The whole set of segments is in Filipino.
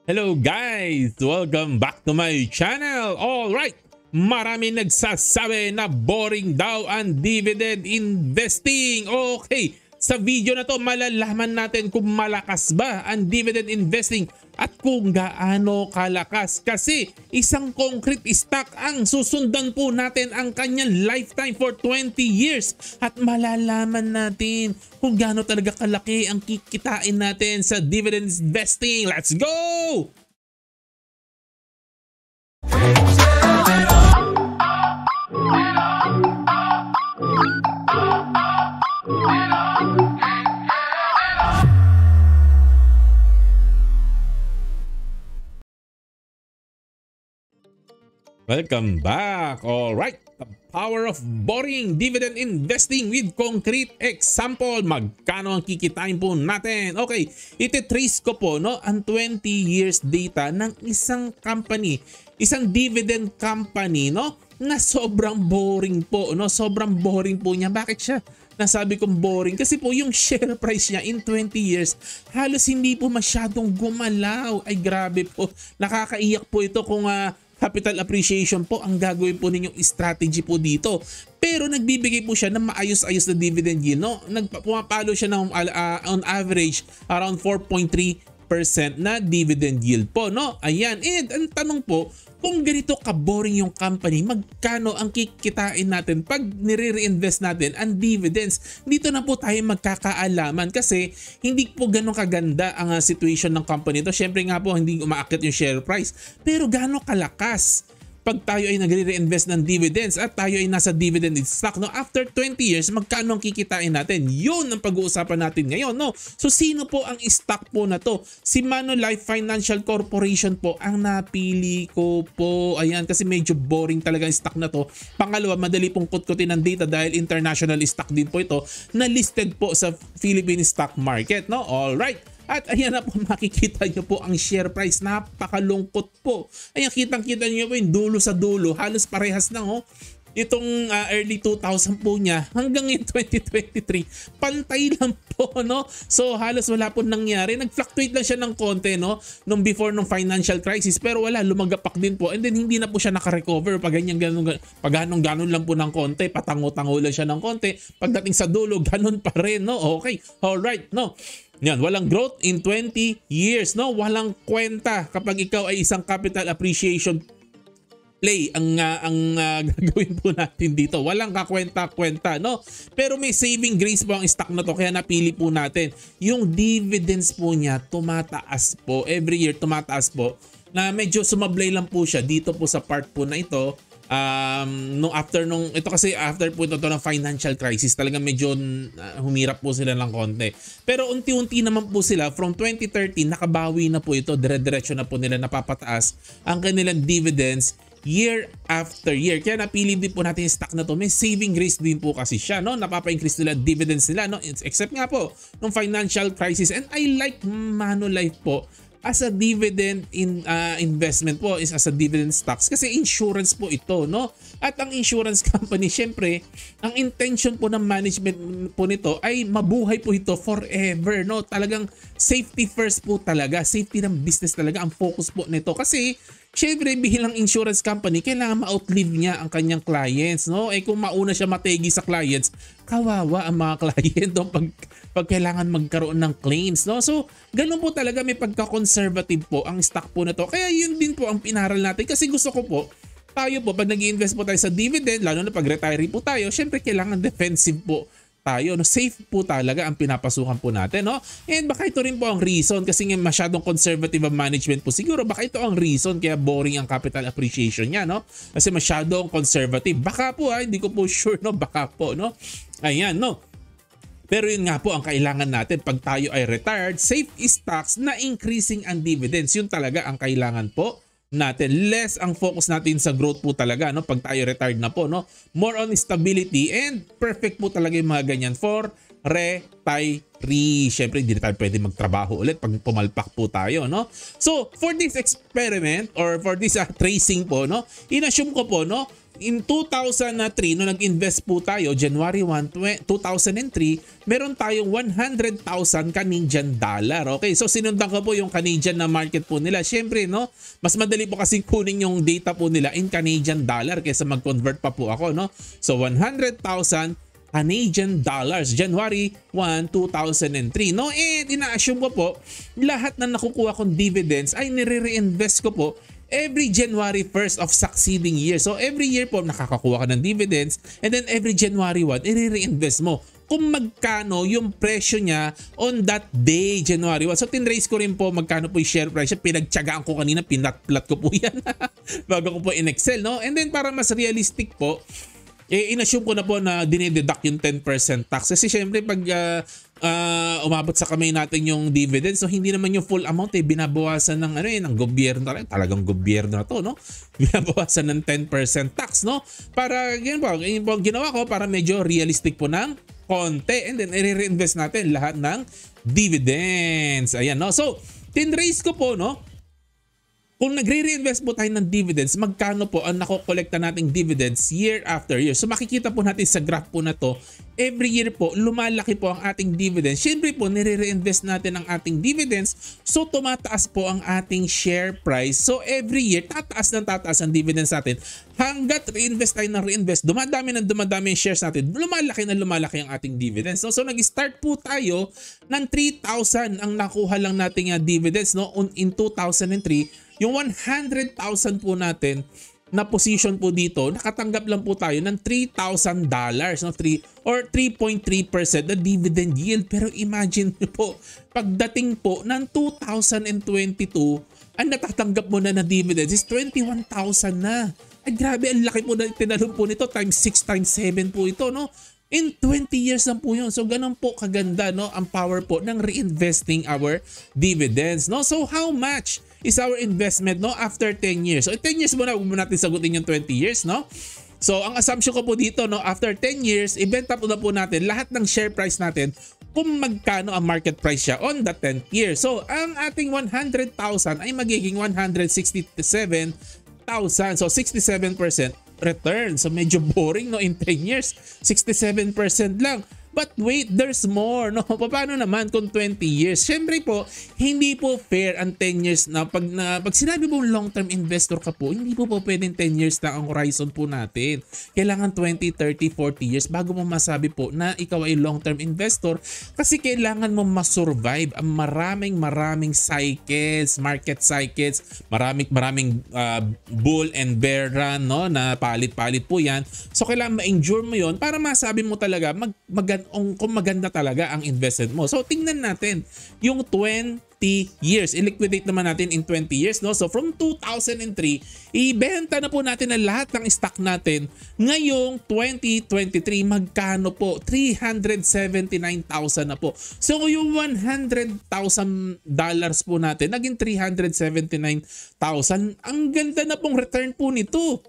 Hello guys! Welcome back to my channel! Alright! Marami nagsasabi na boring daw ang dividend investing. Okay, sa video na to malalaman natin kung malakas ba ang dividend investing at kung gaano kalakas. Kasi isang concrete stock ang susundan po natin ang kanyang lifetime for 20 years. At malalaman natin kung gaano talaga kalaki ang kikitain natin sa dividend investing. Let's go! Welcome back! Alright, the power of boring dividend investing with concrete example. Magkano ang kikitain po natin? Okay, ititrace ko po ang 20 years data ng isang company, isang dividend company na sobrang boring po. Sobrang boring po niya. Bakit siya nasabi kong boring? Kasi po yung share price niya in 20 years halos hindi po masyadong gumalaw. Ay grabe po, nakakaiyak po ito kung capital appreciation po ang gagawin po ninyong strategy po dito. Pero nagbibigay po siya ng maayos-ayos na dividend yield. Pumapalo siya ng on average around 4.3% na dividend yield po. Ayan. And ang tanong po, kung ganito ka-boring yung company, magkano ang kikitain natin pag nire-reinvest natin ang dividends? Dito na po tayo magkakaalaman kasi hindi po ganun kaganda ang situation ng company ito. Siyempre nga po hindi umaakit yung share price. Pero gaano kalakas pag tayo ay nagre-reinvest ng dividends at tayo ay nasa dividend stock, after 20 years, magkano ang kikitain natin? Yun ang pag-uusapan natin ngayon. So sino po ang stock po na to? Si Manulife Financial Corporation po ang napili ko po. Ayan, kasi medyo boring talaga ang stock na to. Pangalawa, madali pong kutkutin ng data dahil international stock din po ito na listed po sa Philippine stock market. Alright. At ayan na po, makikita nyo po ang share price. Napakalungkot po. Ayan, kitang-kita nyo po yung dulo sa dulo. Halos parehas na itong early 2000 po niya hanggang in 2023. Pantay lang po, So halos wala po nangyari. Nag-fluctuate lang siya ng konti, nung before nung financial crisis. Pero wala, lumagapak din po. And then hindi na po siya nakarecover. Pag ganun lang po ng konti. Patango-tango lang siya ng konti. Pagdating sa dulo, ganun pa rin, Okay, alright, Yan, walang growth in 20 years, Walang kwenta kapag ikaw ay isang capital appreciation play ang gagawin po natin dito. Walang kakwenta-kwenta, Pero may saving grace po ang stock na to kaya napili po natin. Yung dividends po niya tumataas po. Every year tumataas po. Na medyo sumablay lang po siya dito po sa part po na ito. Ito kasi after po ito ng financial crisis, talagang medyo humirap po sila ng konti. Pero unti-unti naman po sila from 2013 nakabawi na po ito, dire-diretso na po nila napapataas ang kanilang dividends year after year. Kaya napili din po natin yung stock na to. May saving grace din po kasi siya, Napapa-increase nila dividends nila, Except nga po nung financial crisis. And I like Manulife po as a dividend investment po, is as a dividend stocks kasi insurance po ito, At ang insurance company, syempre, ang intention po ng management po nito ay mabuhay po ito forever, Talagang safety first po talaga. Safety ng business talaga ang focus po nito kasi syempre, bilang insurance company, kailangan ma-outlive niya ang kanyang clients, kung mauna siya mategi sa clients, kawawa ang mga client, pag kailangan magkaroon ng claims, So, ganun po talaga, may pagka-conservative po ang stock po na to. Kaya yun din po ang pinaral natin kasi gusto ko po, tayo po, pag nag-i-invest po tayo sa dividend, lalo na pag retiree po tayo, syempre kailangan defensive po tayo, safe po talaga ang pinapasukan po natin, And baka ito rin po ang reason kasi nga masyadong conservative ang management po. Siguro baka ito ang reason kaya boring ang capital appreciation niya, Kasi masyadong conservative. Baka po, hindi ko po sure, Baka po, Ayan, Pero yun nga po ang kailangan natin pag tayo ay retired, safe stocks na increasing ang dividends. Yun talaga ang kailangan po natin. Less ang focus natin sa growth po talaga, pag tayo retired na po, More on stability and perfect po talaga yung mga ganyan for retiree. Syempre hindi na tayo pwede magtrabaho ulit pag pumalpak po tayo, So for this experiment or for this tracing po, inassume ko po, in 2003, no nag-invest po tayo, January 1, 2003, meron tayong 100,000 Canadian dollar. Okay, so sinundan ko po yung Canadian na market po nila. Siyempre, no, mas madali po kasi kunin yung data po nila in Canadian dollar kaysa mag-convert pa po ako, no. So 100,000 Canadian dollars, January 1, 2003. No, ina-assume ko po, lahat na nakukuha kong dividends ay nire-reinvest ko po every January 1st of succeeding year. So every year po nakakakuha ka ng dividends, and then every January 1, i-reinvest mo kung magkano yung presyo niya on that day, January 1. So tinrace ko rin po magkano po yung share price. Pinagtyagaan ko kanina, pinatplat ko po yan bago ko po in Excel, no? And then para mas realistic po, in-assume ko na po na dinideduct yung 10% tax. Kasi syempre pag umabot sa kamay natin yung dividends, so hindi naman yung full amount binabawasan ng ng gobyerno, talagang gobyerno na to, no? Binabawasan ng 10% tax, no? Para yun po ang ginawa ko para medyo realistic po ng konti, and then i-reinvest natin lahat ng dividends. Ayan, no? So, tinrace ko po, no? Kung nagre-reinvest po tayo ng dividends, magkano po ang nakokolekta nating dividends year after year. So makikita po natin sa graph po na to, every year po lumalaki po ang ating dividends. Siyempre po nire-reinvest natin ang ating dividends, so tumataas po ang ating share price. So every year tataas ang dividends natin. Hanggat reinvest tayo ng reinvest, dumadami yung shares natin, lumalaki ang ating dividends. So nag-start po tayo ng 3,000 ang nakuha lang nating dividends, no, in 2003. Yung 100,000 po natin na position po dito, nakatanggap lang po tayo ng $3,000, no? 3.3% na dividend yield. Pero imagine nyo po, pagdating po ng 2022, ang natatanggap mo na dividends is 21,000 na. Ay grabe, ang laki po na tinalong po nito, times 6, times 7 po ito, no? In 20 years lang po yun. So ganun po kaganda, no, ang power po ng reinvesting our dividends, no? So how much is our investment, no, after 10 years? So 10 years muna, huwag mo natin sagutin yung 20 years, no? So ang assumption ko po dito, no, after 10 years, ibenta po na po natin lahat ng share price natin kung magkano ang market price siya on the 10th year. So ang ating 100,000 ay magiging 167,000. So 67% return. So medyo boring, no, in 10 years. 67% lang. But wait, there's more, no? Paano naman kung 20 years? Siyempre po, hindi po fair ang 10 years na pag sinabi mo long-term investor ka po, hindi po pwedeng 10 years na ang horizon po natin. Kailangan 20, 30, 40 years bago mo masabi po na ikaw ay long-term investor, kasi kailangan mo masurvive ang maraming cycles, market cycles, maraming bull and bear run, no, na palit-palit po yan. So kailangan ma-endure mo yon para masabi mo talaga kung maganda talaga ang investment mo. So tingnan natin yung 20 years. I-liquidate naman natin in 20 years, no? So from 2003, ibenta na po natin ang lahat ng stock natin. Ngayong 2023, magkano po? 379,000 na po. So yung $100,000 po natin, naging 379,000. Ang ganda na pong return po nito.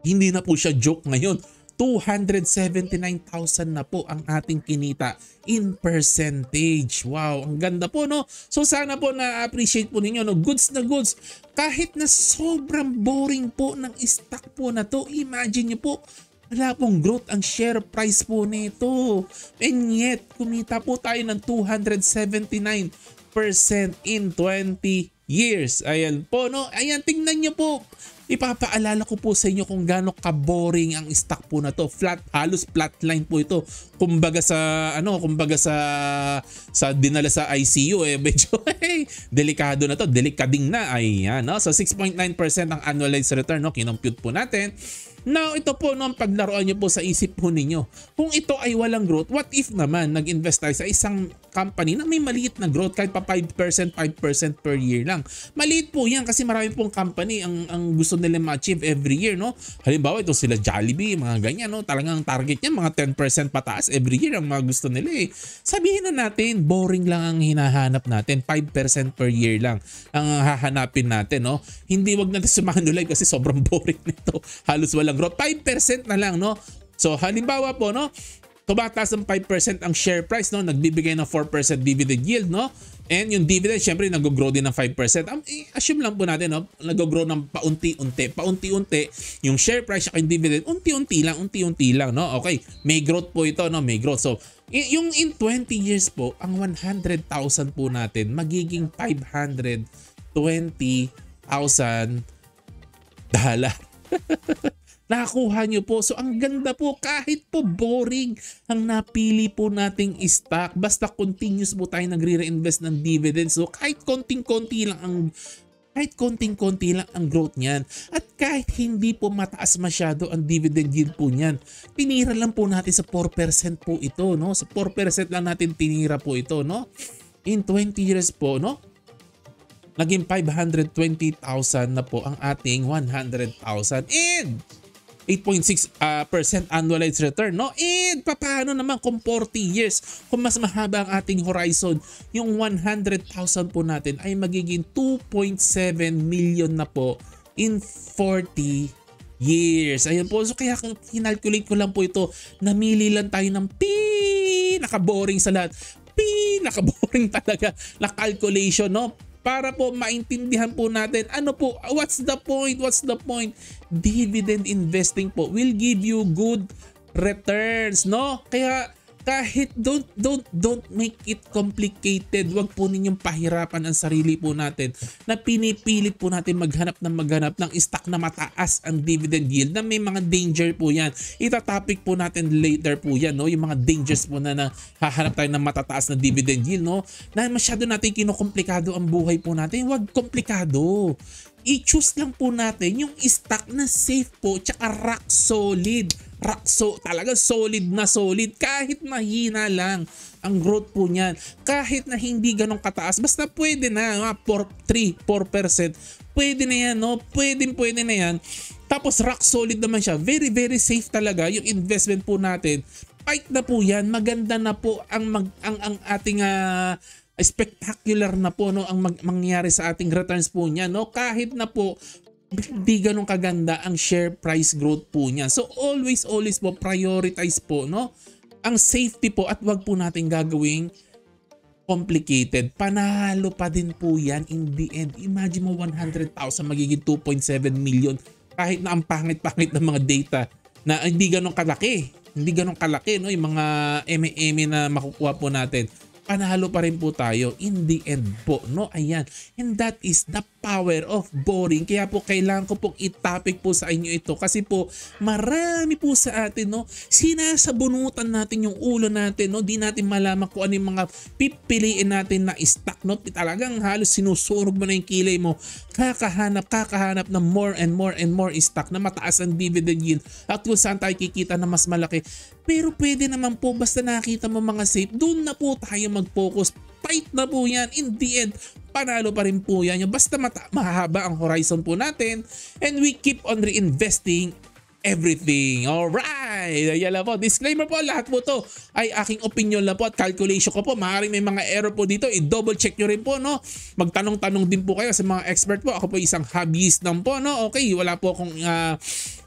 Hindi na po siya joke ngayon. 279,000 na po ang ating kinita in percentage. Wow, ang ganda po, no? So sana po na-appreciate po ninyo, no? Goods na goods. Kahit na sobrang boring po ng stock po na to, imagine nyo po, wala pong growth ang share price po nito. And yet, kumita po tayo ng 279% in 20 years. Ayan po, no? Ayan, tingnan nyo po. Ipapaalala ko po sa inyo kung gaano ka-boring ang stock po na to. Halos flatline po ito. Kumbaga sa dinala sa ICU, medyo delikado na to, delikading na. Ayan, no? So 6.9% ang annualized return, no? Kinompute po natin. Now, ito po, no, ang paglaruan nyo po sa isip po ninyo. Kung ito ay walang growth, what if naman nag-invest tayo sa isang company na may maliit na growth, kahit pa 5% per year lang. Maliit po yan kasi marami pong company ang gusto nila ma-achieve every year, no? Halimbawa, ito sila Jollibee, mga ganyan, no? Talagang target niya, mga 10% pataas every year ang mga gusto nila eh. Sabihin na natin, boring lang ang hinahanap natin. 5% per year lang ang hahanapin natin, no? Hindi, wag natin sumanulive kasi sobrang boring nito. Halos walang growth. 5% na lang, no? So halimbawa po, no, tumataas ng 5% ang share price, no? Nagbibigay ng 4% dividend yield, no? And yung dividend, syempre, nag-grow din ng 5%. Assume lang po natin, no? Nag-grow ng paunti-unti. Paunti-unti, yung share price at yung dividend, unti-unti lang, no? Okay, may growth po ito, no? May growth. So, yung in 20 years po, ang 100,000 po natin, magiging 520,000 dollar. Nakakuha nyo po. So ang ganda po, kahit po boring ang napili po nating stock, basta continuous po tayo nagre-reinvest ng dividends. So kahit konting-konti lang ang growth niyan. At kahit hindi po mataas masyado ang dividend yield po niyan, tinira lang po natin sa 4% po ito, no? Sa 4% lang natin tinira po ito, no? In 20 years po, no? Naging 520,000 na po ang ating 100,000 and 8.6% annualized return, no? And paano naman kung 40 years, kung mas mahaba ang ating horizon, yung 100,000 po natin ay magiging 2.7 million na po in 40 years. Ayun po. So kaya kinalculate ko lang po ito. Namili lang tayo ng pinaka-boring sa lahat. Pinaka-boring talaga na calculation, no? Para po maintindihan po natin ano po, what's the point? Dividend investing po will give you good returns, no? Kaya kahit don't make it complicated. Wag po ninyong pahirapan ang sarili po natin na pinipilit po natin maghanap ng stock na mataas ang dividend yield na may mga danger po yan. Itatopic po natin later po yan, no? Yung mga dangers po na hahanap tayo ng matataas na dividend yield, no? Na masyado natin kinukomplikado ang buhay po natin. Wag komplikado. I-choose lang po natin yung stock na safe po tsaka rock solid. Talaga solid na solid. Kahit mahina lang ang growth po niyan. Kahit na hindi ganong kataas. Basta pwede na. 4%. Pwede na yan, no? Pwede na yan. Tapos rock solid naman siya. Very, very safe talaga yung investment po natin. Fight na po yan. Maganda na po ang ating spectacular na po, no, ang mangyayari sa ating returns po niya, no? Kahit na po hindi ganun kaganda ang share price growth po niya. So always po prioritize po, no, ang safety po at wag po natin gagawing complicated. Panalo pa din po yan in the end. Imagine mo 100,000 magiging 2.7 million kahit na ang pangit-pangit ng mga data na hindi ganun kalaki. Hindi ganun kalaki, no, yung mga eme na makukuha po natin. Panalo pa rin po tayo in the end po, no? Ayan. And that is the power of boring. Kaya po kailangan ko pong i-topic po sa inyo ito kasi po marami po sa atin, no? Sinasabunutan natin yung ulo natin, no? Di natin malaman kung ano yung mga pipiliin natin na stock, no? Talagang halos sinusunog mo na yung kilay mo. Kakahanap ng more and more stock na mataas ang dividend yield at kung saan tayo kikita na mas malaki. Pero pwede naman po basta nakita mo mga safe, doon na po tayo mag-focus. Tight na po yan. In the end, panalo pa rin po yan. Basta mahaba ang horizon po natin and we keep on reinvesting everything. Alright! Ayan lang po. Disclaimer po, lahat po to ay aking opinion lang po at calculation ko po. Maaaring may mga error po dito. I-double check nyo rin po, no? Magtanong-tanong din po kayo sa mga expert po. Ako po isang hobbyist lang po, no? Okay, wala po akong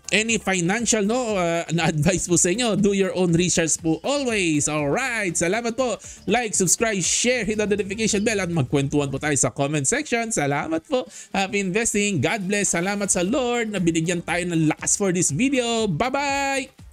any financial, no, na advice po sa inyo. Do your own research po always. Alright, salamat po. Like, subscribe, share, hit the notification bell at magkwentuhan po tayo sa comment section. Salamat po. Happy investing. God bless. Salamat sa Lord na binigyan tayo ng lakas for this video. Bye-bye!